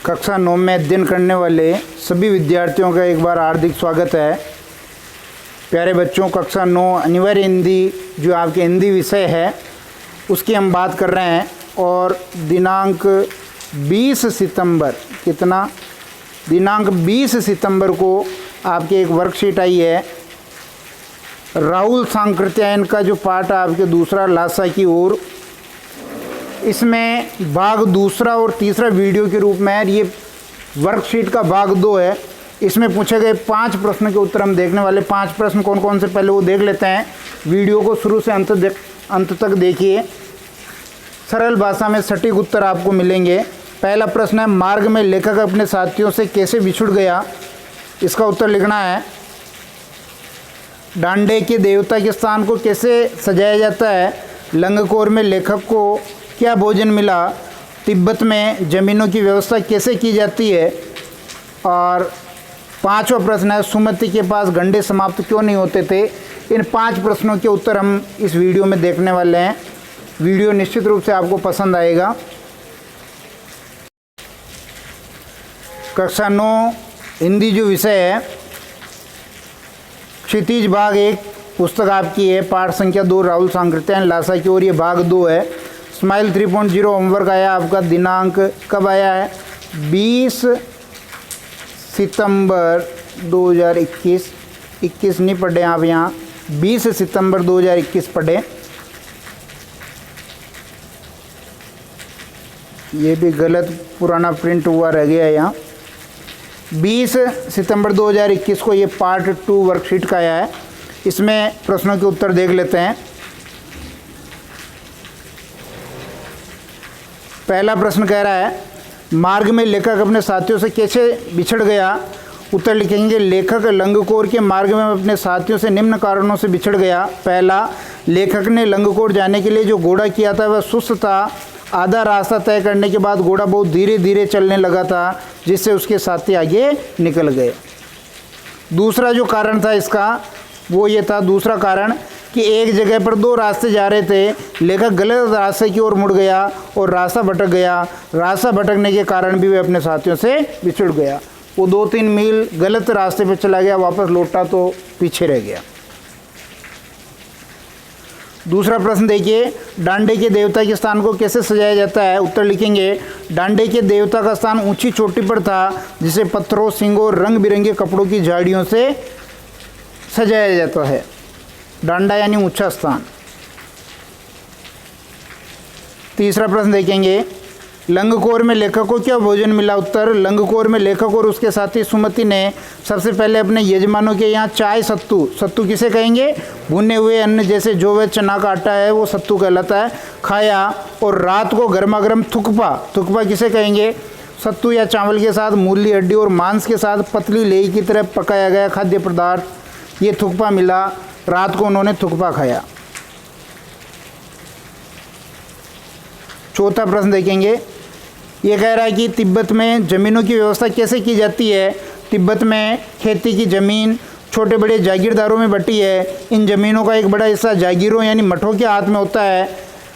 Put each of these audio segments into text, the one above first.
कक्षा 9 में अध्ययन करने वाले सभी विद्यार्थियों का एक बार हार्दिक स्वागत है। प्यारे बच्चों, कक्षा 9 अनिवार्य हिंदी जो आपके हिंदी विषय है उसकी हम बात कर रहे हैं और दिनांक 20 सितंबर दिनांक 20 सितंबर को आपके एक वर्कशीट आई है। राहुल सांकृत्यायन का जो पाठ है आपके दूसरा लासा की ओर, इसमें भाग दूसरा और तीसरा वीडियो के रूप में है। ये वर्कशीट का भाग 2 है। इसमें पूछे गए 5 प्रश्न के उत्तर हम देखने वाले। 5 प्रश्न कौन कौन से पहले वो देख लेते हैं। वीडियो को शुरू से अंत तक देखिए। सरल भाषा में सटीक उत्तर आपको मिलेंगे। पहला प्रश्न है, मार्ग में लेखक अपने साथियों से कैसे बिछुड़ गया। इसका उत्तर लिखना है। डांडे के देवता के स्थान को कैसे सजाया जाता है। लंगकोर में लेखक को क्या भोजन मिला। तिब्बत में ज़मीनों की व्यवस्था कैसे की जाती है। और 5वां प्रश्न है, सुमति के पास गंडे समाप्त क्यों नहीं होते थे। इन 5 प्रश्नों के उत्तर हम इस वीडियो में देखने वाले हैं। वीडियो निश्चित रूप से आपको पसंद आएगा। कक्षा 9 हिंदी जो विषय है, क्षितिज भाग 1 पुस्तक आपकी है। पाठ संख्या 2 राहुल सांकृत्यायन लासा की ओर, ये भाग 2 है। स्माइल 3.0 होमवर्क आया आपका। दिनांक कब आया है, 20 सितंबर 2021। 21 नहीं पढ़े आप यहाँ, 20 सितंबर 2021 पढ़े। ये भी गलत पुराना प्रिंट हुआ रह गया यहाँ। 20 सितंबर 2021 को ये पार्ट 2 वर्कशीट का आया है। इसमें प्रश्नों के उत्तर देख लेते हैं। पहला प्रश्न कह रहा है, मार्ग में लेखक अपने साथियों से कैसे बिछड़ गया। उत्तर लिखेंगे, लेखक लंगकोर के मार्ग में अपने साथियों से निम्न कारणों से बिछड़ गया। पहला, लेखक ने लंगकोर जाने के लिए जो घोड़ा किया था वह सुस्त था। आधा रास्ता तय करने के बाद घोड़ा बहुत धीरे धीरे चलने लगा था, जिससे उसके साथी आगे निकल गए। दूसरा जो कारण था इसका वो ये था, दूसरा कारण कि एक जगह पर 2 रास्ते जा रहे थे। लेखक गलत रास्ते की ओर मुड़ गया और रास्ता भटक गया। रास्ता भटकने के कारण भी वह अपने साथियों से बिछड़ गया। वो 2-3 मील गलत रास्ते पर चला गया, वापस लौटा तो पीछे रह गया। दूसरा प्रश्न देखिए, डांडे के देवता के स्थान को कैसे सजाया जाता है। उत्तर लिखेंगे, डांडे के देवता का स्थान ऊंची चोटी पर था, जिसे पत्थरों, सींगों, रंग बिरंगे कपड़ों की झाड़ियों से सजाया जाता है। डांडा यानी ऊंचा स्थान। तीसरा प्रश्न देखेंगे, लंगकोर में लेखक को क्या भोजन मिला। उत्तर, लंगकोर में लेखक और उसके साथी सुमति ने सबसे पहले अपने यजमानों के यहाँ चाय सत्तू किसे कहेंगे, भुने हुए अन्न जैसे जो वे चना का आटा है वो सत्तू कहलाता है, खाया। और रात को गर्मा गर्म थुकपा किसे कहेंगे, सत्तू या चावल के साथ मूली, हड्डी और मांस के साथ पतली लेई की तरह पकाया गया खाद्य पदार्थ, ये थुकपा मिला। रात को उन्होंने थुकपा खाया। चौथा प्रश्न देखेंगे, ये कह रहा है कि तिब्बत में ज़मीनों की व्यवस्था कैसे की जाती है। तिब्बत में खेती की ज़मीन छोटे बड़े जागीरदारों में बटी है। इन ज़मीनों का एक बड़ा हिस्सा जागीरों यानी मठों के हाथ में होता है।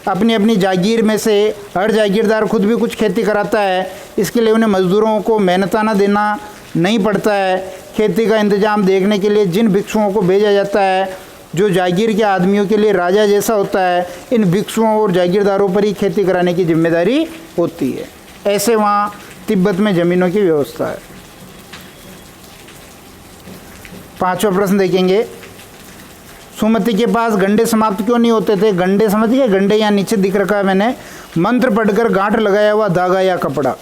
अपनी अपनी जागीर में से हर जागीरदार खुद भी कुछ खेती कराता है। इसके लिए उन्हें मजदूरों को मेहनताना देना नहीं पड़ता है। खेती का इंतजाम देखने के लिए जिन भिक्षुओं को भेजा जाता है, जो जागीर के आदमियों के लिए राजा जैसा होता है, इन भिक्षुओं और जागीरदारों पर ही खेती कराने की जिम्मेदारी होती है। ऐसे वहाँ तिब्बत में ज़मीनों की व्यवस्था है। 5वां प्रश्न देखेंगे, सुमति के पास गंडे समाप्त क्यों नहीं होते थे। गंडे समझिए, गंडे यहाँ नीचे दिख रखा है मैंने। मंत्र पढ़कर गांठ लगाया हुआ धागा या कपड़ा।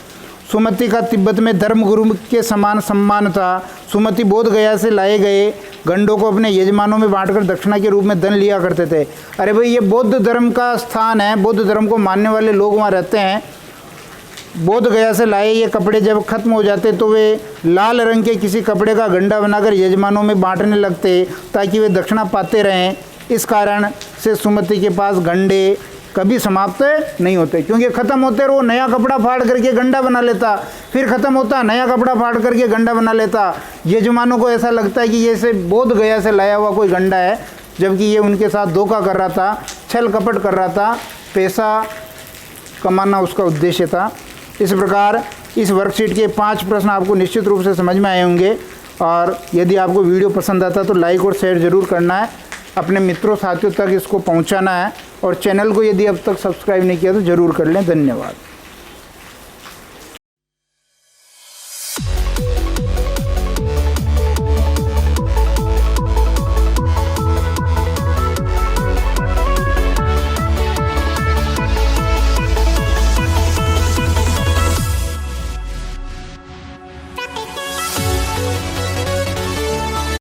सुमति का तिब्बत में धर्मगुरु के समान सम्मान था। सुमति बोध गया से लाए गए गंडों को अपने यजमानों में बांटकर दक्षिणा के रूप में धन लिया करते थे। अरे भाई, ये बौद्ध धर्म का स्थान है, बौद्ध धर्म को मानने वाले लोग वहाँ रहते हैं। बोध गया से लाए ये कपड़े जब खत्म हो जाते तो वे लाल रंग के किसी कपड़े का गंडा बनाकर यजमानों में बांटने लगते, ताकि वे दक्षिणा पाते रहें। इस कारण से सुमति के पास गंडे कभी समाप्त नहीं होते, क्योंकि ख़त्म होते वो नया कपड़ा फाड़ करके गंडा बना लेता, फिर ख़त्म होता नया कपड़ा फाड़ करके गंडा बना लेता। यजमानों को ऐसा लगता है कि ये से बोध गया से लाया हुआ कोई गंडा है, जबकि ये उनके साथ धोखा कर रहा था, छल कपट कर रहा था, पैसा कमाना उसका उद्देश्य था। इस प्रकार इस वर्कशीट के 5 प्रश्न आपको निश्चित रूप से समझ में आए होंगे। और यदि आपको वीडियो पसंद आता तो लाइक और शेयर ज़रूर करना है, अपने मित्रों साथियों तक इसको पहुंचाना है, और चैनल को यदि अब तक सब्सक्राइब नहीं किया तो ज़रूर कर लें। धन्यवाद।